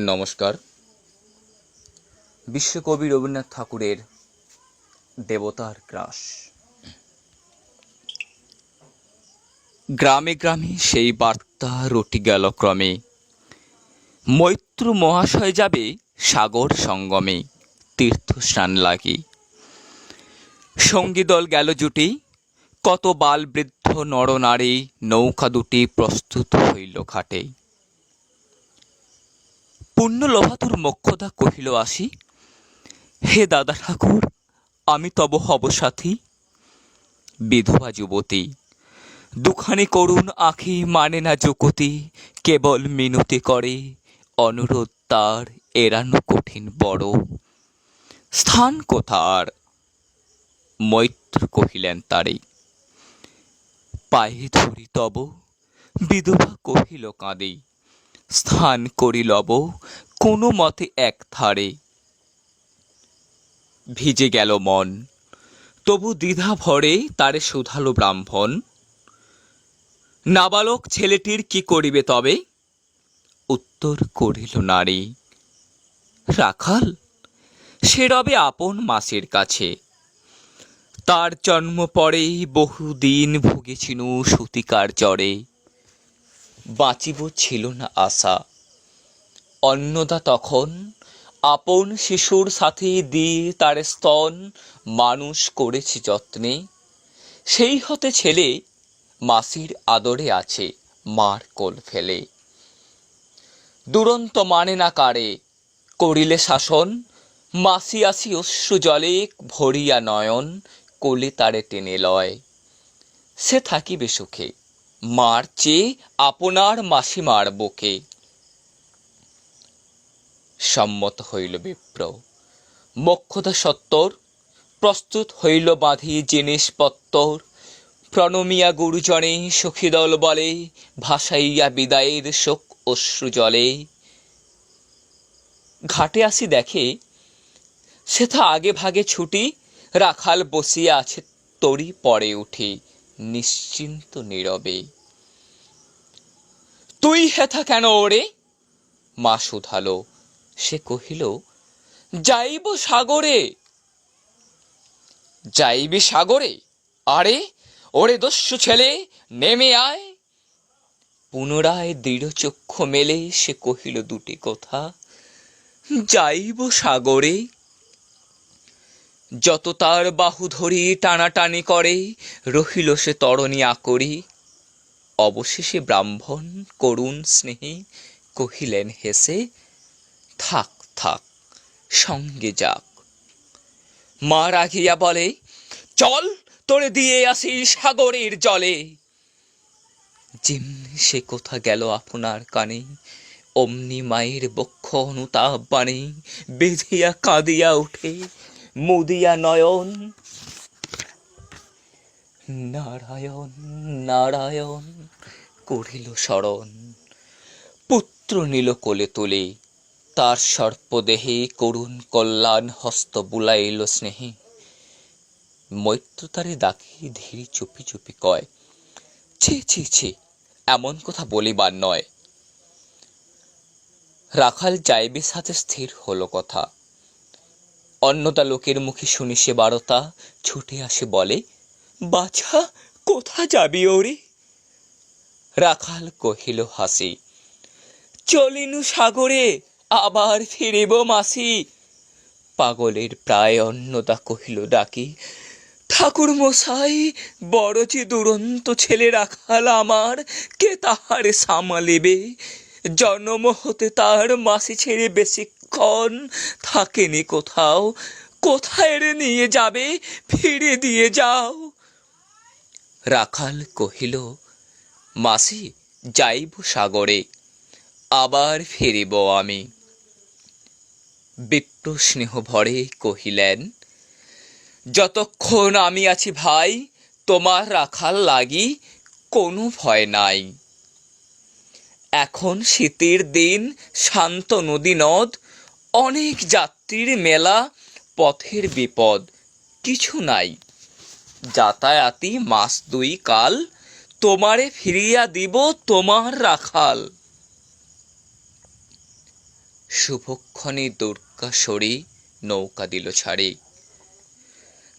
নমস্কার। বিশ্বকবি রবীন্দ্রনাথ ঠাকুরের দেবতার গ্রাস। গ্রামে গ্রামে সেই বার্তা রটি গেল ক্রমে, মৈত্র মহাশয় যাবে সাগর সঙ্গমে তীর্থ স্নান লাগি। সঙ্গী দল গেল জুটি, কত বাল বৃদ্ধ নরনারী, নৌকা দুটি প্রস্তুত হইল ঘাটে। পুণ্য লোভাতুর মোক্ষদা কহিল আসি, হে দাদা ঠাকুর আমি তব হব সাথী। বিধবা যুবতী দুখানি করুণ আঁখি, মানে না যুকতি, কেবল মিনতি করে, অনুরোধ তার এড়ানো কঠিন বড়। স্থান কোথার? মৈত্র কহিলেন তারে, পায়ে ধরি তব। বিধবা কহিল কাঁদে, স্থান করি লব কোনো মতে এক ধারে। ভিজে গেল মন, তবু দ্বিধা ভরে তারে শুধালো ব্রাহ্মণ, নাবালক ছেলেটির কি করিবে তবে? উত্তর করিল নারী, রাখাল সে রবে আপন মাসের কাছে। তার জন্ম পরেই বহুদিন ভুগেছিনু সূতিকার জ্বরে। বাঁচিব ছিল না আশা। অন্নদা তখন আপন শিশুর সাথে দিয়ে তার স্তন মানুষ করেছি যত্নে। সেই হতে ছেলে মাসির আদরে আছে মার কোল ফেলে। দুরন্ত মানে না কারে, করিলে শাসন, মাসি আসি অশ্রু জলে ভরিয়া নয়ন, কোলে তারে টেনে লয়। সে থাকিবে সুখে, মার চেয়ে আপনার মাসিমার বুকে। সম্মত হইল বিপ্র, মোক্ষদা সত্তর, প্রস্তুত হইল বাঁধি জিনিসপত্তর। প্রণমিয়া গুরুজনে সখীদল বলে, ভাসাইয়া বিদায়ের শোক অশ্রু জলে। ঘাটে আসি দেখে সেথা আগে ভাগে ছুটি, রাখাল বসিয়া আছে তরি পরে উঠি নিশ্চিন্ত নীরবে। তুই হেথা কেন ওরে? মা শুধালো। সে কহিল, যাইব সাগরে। যাইবি সাগরে? আরে ওরে দস্যু ছেলে, নেমে আয়। পুনরায় দৃঢ় চক্ষু মেলে সে কহিল দুটি কথা, যাইব সাগরে। যত তার বাহু ধরি টানাটানি করে, রহিল সে তরণী আকরি। অবশেষে ব্রাহ্মণ করুণ স্নেহে কহিলেন হেসে, থাক থাক সঙ্গে যাক। মা রাগিয়া বলে, চল তোরে দিয়ে আসি সাগরের জলে। যেমনি সে কথা গেল আপনার কানে, অমনি মায়ের বক্ষ অনুতাপ বাণে বেঁধিয়া কাঁদিয়া উঠে মুদিয়া নয়ন। নারায়ণ নারায়ণ করিল স্মরণ। পুত্র নিল কোলে তুলে, তার সর্পদেহে করুণ কল্যাণ হস্ত বুলাইল স্নেহে। মৈত্র তারে ডাকি ধীরে চুপি চুপি কয়, ছি ছি ছি, এমন কথা বলিবার নয়। রাখাল যাইবে সাথে স্থির হলো কথা। অন্নদা লোকের মুখে শুনি সে বারতা, ছুটে আসে বলে, বাছা কোথা যাবি ওরে? রাখাল কহিল হাসি, চলিনু সাগরে আবার ফিরিব মাসি। পাগলের প্রায় অন্নদা কহিল ডাকি, ঠাকুর মশাই বড় যে দুরন্ত ছেলে রাখাল আমার, কে তাহারে সামালিবে? জন্ম হতে তার মাসি ছেড়ে বেশিক্ষণ থাকেনি কোথাও। কোথায় রে নিয়ে যাবে? ফিরে দিয়ে যাও। রাখাল কহিল, মাসি যাইব সাগরে, আবার ফিরিব আমি। বিপ্র স্নেহ ভরে কহিলেন, যতক্ষণ আমি আছি ভাই, তোমার রাখাল লাগি কোনো ভয় নাই। এখন শীতের দিন, শান্ত নদী নদ, অনেক যাত্রীর মেলা, পথের বিপদ কিছু নাই। যাতায়াতি মাস দুই কাল, তোমারে ফিরিয়া দিব তোমার রাখাল। শুভক্ষণে দুর্গা সরি নৌকা দিল ছাড়ে।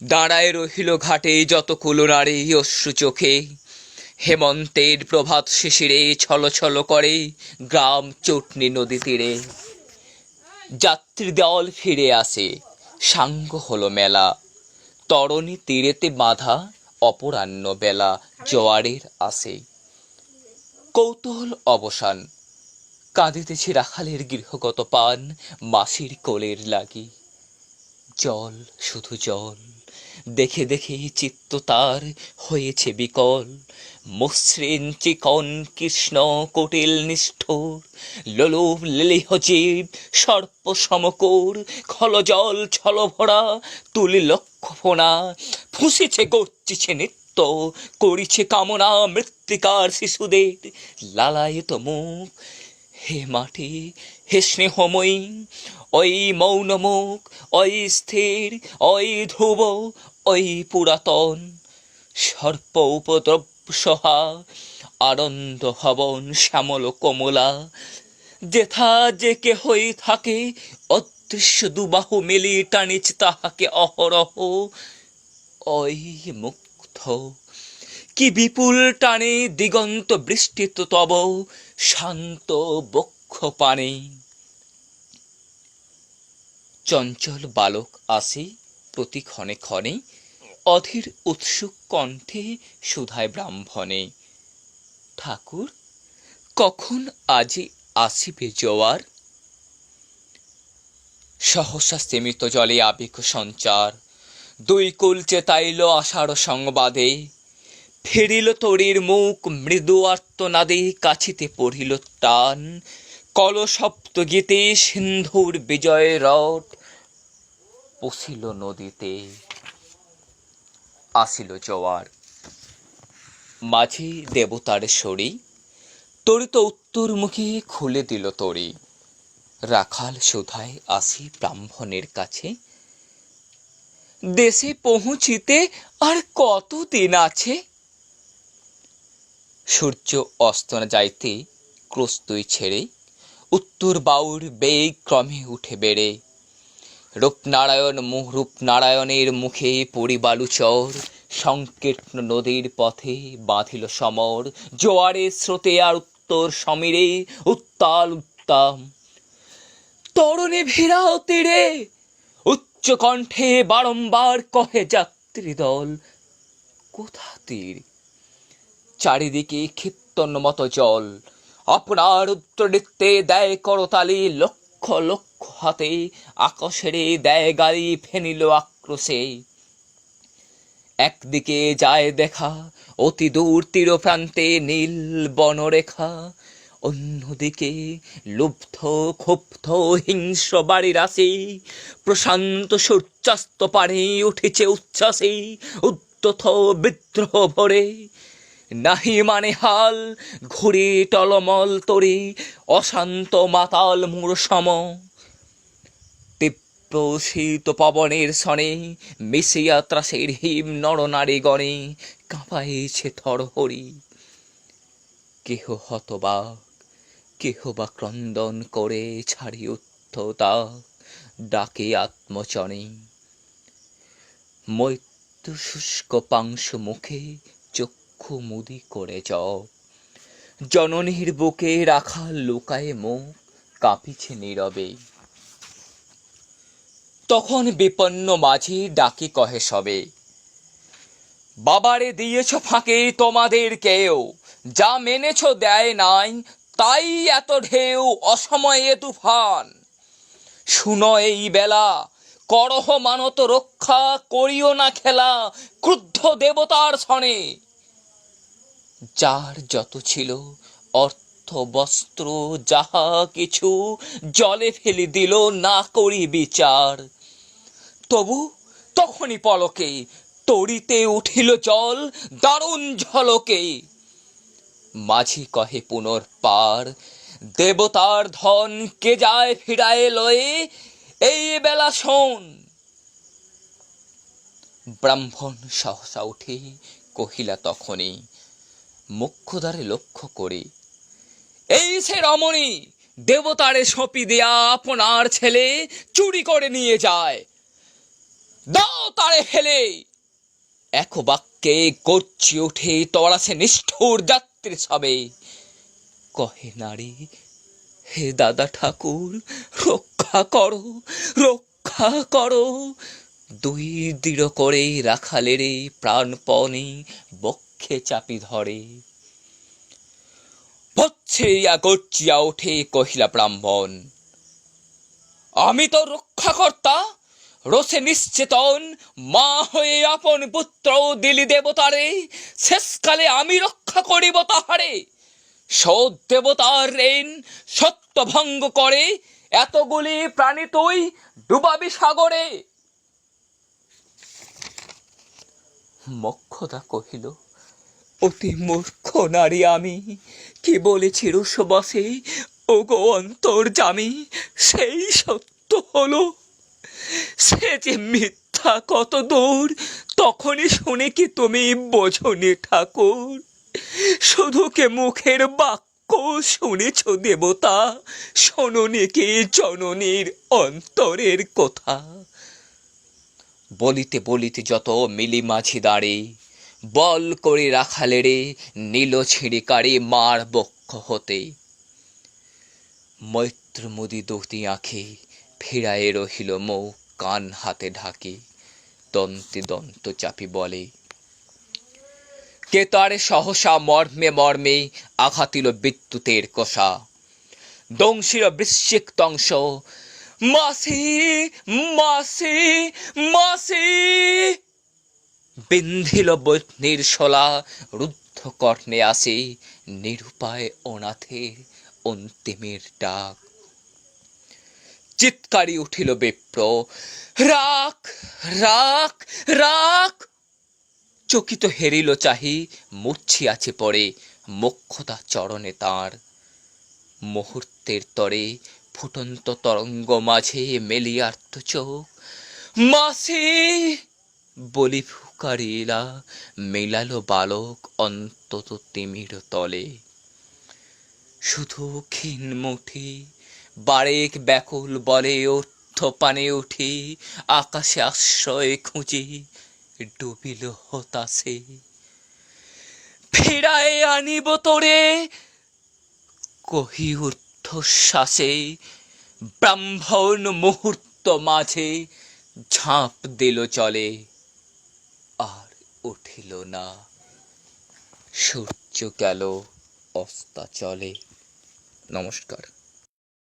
দাঁড়ায় রহিল ঘাটে যত কুলনারে অশ্রু চোখে। হেমন্তের প্রভাত শিশিরে ছল ছল করে গ্রাম চটনি নদী তীরে। যাত্রী দল ফিরে আসে, সাঙ্গ হলো মেলা। তরণী তীরেতে বাঁধা অপরাহ্ন বেলা জোয়ারের আসে। কৌতূহল অবসান, কাঁদিতেছে রাখালের গৃহগত পান মাসির কোলের লাগি। জল শুধু জল, দেখে দেখে চিত্ত তার হয়েছে বিকল। মসৃণ চিকন কৃষ্ণ কুটিল নিষ্ঠুর, লোলুপ লিলিহ জীব সর্প সমকূর। খল জল ছল ভরা তুলি লক্ষ ফোনা, ফুঁসিছে গর্জিছে নিত্য, করিছে কামনা মৃত্তিকার শিশুদের লালায়িত মুখ। হে মাটি, হে স্নেহময়ী, ওই মৌন মুখ, ওই স্থির, ওই ধ্রুব, ওই পুরাতন। সর্প উপদ্রব সহা আনন্দ হবন শ্যামল কমলা। যেথা যে কেহই থাকে অদৃশ্য দুবাহু মেলি টানিছে তাহাকে অহরহ। ওই মুগ্ধ কি বিপুল টানে দিগন্ত বৃষ্টিত তব শান্ত বক্ষ পানে। চঞ্চল বালক আসে প্রতি ক্ষণে ক্ষণে, অধীর উৎসুক কণ্ঠে শুধায় ব্রাহ্মণে। ঠাকুর, কখন আজি আসিবে জোয়ার? সহসা স্তিমিত জলে আবেগ সঞ্চার, দুই কুল চেতাইল আষাঢ় সংবাদে। ফিরিল তরীর মুখ মৃদু আর্তনাদে, কাছিতে পড়িল টান কলশব্দ গীতে। সিন্ধুর বিজয় রথ পশিল নদীতে। আসিল জোয়ার, মাঝি দেবতার সরি তরিত উত্তরমুখী খুলে দিল তরি। রাখাল শুধায় আসি ব্রাহ্মণের কাছে, দেশে পৌঁছিতে আর কতদিন আছে? সূর্য অস্ত না যাইতে ক্রস্তুই ছেড়ে, উত্তর বাউর বেগ ক্রমে উঠে বেড়ে। রূপনারায়ণের মুখে পরিবালুচর, সংকীর্ণ নদীর পথে বাঁধিল সমর। জোয়ারের স্রোতে আর উত্তর সমীরে উত্তাল উত্তাম। তরণে ভিড়াও তীরে, উচ্চ কণ্ঠে বারংবার কহে যাত্রী দল। কোথা তীর? চারিদিকে ক্ষিপ্তন্মত জল, আপনার উত্তরদিতে দেয় করতালি। লক্ষ লক্ষ হাতে আকাশেরে দেয় গাড়ি ফেনিল আক্রোশে। একদিকে যায় দেখা অতি দূর তীর প্রান্তে নীল বনরেখা, অন্যদিকে লুব্ধ ক্ষুব্ধ হিংস্র বাড়ির আসি। প্রশান্ত সূর্যাস্ত পানে উঠেছে উচ্ছ্বাসে, উদ্যত বিদ্রোহ ভরে। নাহি মানে হাল, ঘুরে টলমল তরি, অশান্ত মাতাল মূর সম। তীব্র শীত পবনের সনে মিশিয়া ত্রাসের হিম নরনারীগণে কাঁপাইছে থরহরি। কেহ হতবাক, কেহ বা ক্রন্দন করে ছাড়ি উদ্ধতা ডাকে আত্মচনে। মৈত্র শুষ্ক পাংশু মুখে চক্ষু মুদি করে জপ, জননীর বুকে রাখা লুকায়ে মুখ কাঁপিছে নীরবে। তখন বিপন্ন মাঝি ডাকি কহে সবে, বাবারে দিয়েছ ফাঁকে তোমাদের কেউ, যা মেনেছ দেয় নাই, তাই এত ঢেউ অসময়ে তুফান। শুনো এই বেলা, করহ মানত রক্ষা, করিও না খেলা ক্রুদ্ধ দেবতার সনে। যার যত ছিল অর্থ বস্ত্র যাহা কিছু, জলে ফেলে দিল না করি বিচার। তবু তখনই পলকে তরিতে উঠিল জল দারুণ ঝলকে। মাঝি কহে পুনর্পার, দেবতার ধন কে যায় ফিরায়ে লয়ে, এই বেলা শোন। ব্রাহ্মণ সহসা উঠে কহিলা তখনই মুখ্যদ্বারে লক্ষ্য করে, এই সে রমণী, দেবতারে সঁপি দেয়া আপনার ছেলে চুরি করে নিয়ে যায়, দাও তারে ফেলে। এক বাক্যে গর্জি ওঠে তরাসে নিষ্ঠুর যাত্রী সবে। কহে নারী, হে দাদা ঠাকুর, রক্ষা করো, রক্ষা করো। দুই দৃঢ় করে রাখালেরে প্রাণপণে বক্ষে চাপি ধরে। পচ্ছেয়া গর্জিয়া ওঠে কহিলা ব্রাহ্মণ, আমি তো রক্ষাকর্তা, রোষে নিশ্চেতন, মা হয়ে আপন পুত্র দিলি দেবতারে, শেষকালে আমি রক্ষা করিব তাহারে। সৎ দেবতার ঋণ সত্য ভঙ্গ করে, এতগুলি প্রাণী তুই ডুবাবি সাগরে। মোক্ষদা কহিল, অতি মূর্খ নারী আমি, কি বলেছি রসবশে, ওগো অন্তর্যামী, সেই সত্য হলো। সে যে মিথ্যা কত দূর তখনই শুনে কি তুমি বোঝনি ঠাকুর? শুধু কে মুখের বাক্য শুনেছ দেবতা, শোনোনি কি জননীর অন্তরের কথা? বলিতে বলিতে যত মিলি মাঝি দাঁড়ে, বল করে রাখালেরে নীল ছিঁড়িকারে মার বক্ষ হতে। মৈত্র মুদি দুটি আঁখে ফিরায়ে রহিল মুখ, কান হাতে ঢাকে, দন্তে দন্ত চাপি বলে। কে তারে সহসা মর্মে মর্মে আঘাতিল বিদ্যুতের কষা, দংশিল বৃশ্চিক দংশ, মাসি মাসি মাসি। বিন্ধিল বৈষ্ণীর শোলা, রুদ্ধ কর্ণে আসে নিরুপায় অনাথের অন্তিমের ডাক। চিৎকারি উঠিল বিপ্র, রাখ রাখ রাখ। চকিত হেরিল চাহি, মূর্ছিয়াছে পড়ে মোক্ষদা চরণে তাঁর। মুহূর্তের তরে ফুটন্ত তরঙ্গ মাঝে মেলিয়ার্ত চোখ, মাসি বলি ফুকারিলা মেলালো বালক অন্তত তিমির তলে। শুধু ক্ষীণ মুঠি বারেক ব্যাকুল বলে অর্থ পানে উঠি, আকাশে আশ্রয় খুঁজি ডুবিল হতাশে। ফিরায়ে আনিব তোরে কহি ঊর্ধ্বশ্বাসে, ব্রাহ্মণ মুহূর্ত মাঝে ঝাঁপ দিল চলে, আর উঠিল না। সূর্য গেল অস্তাচলে। নমস্কার।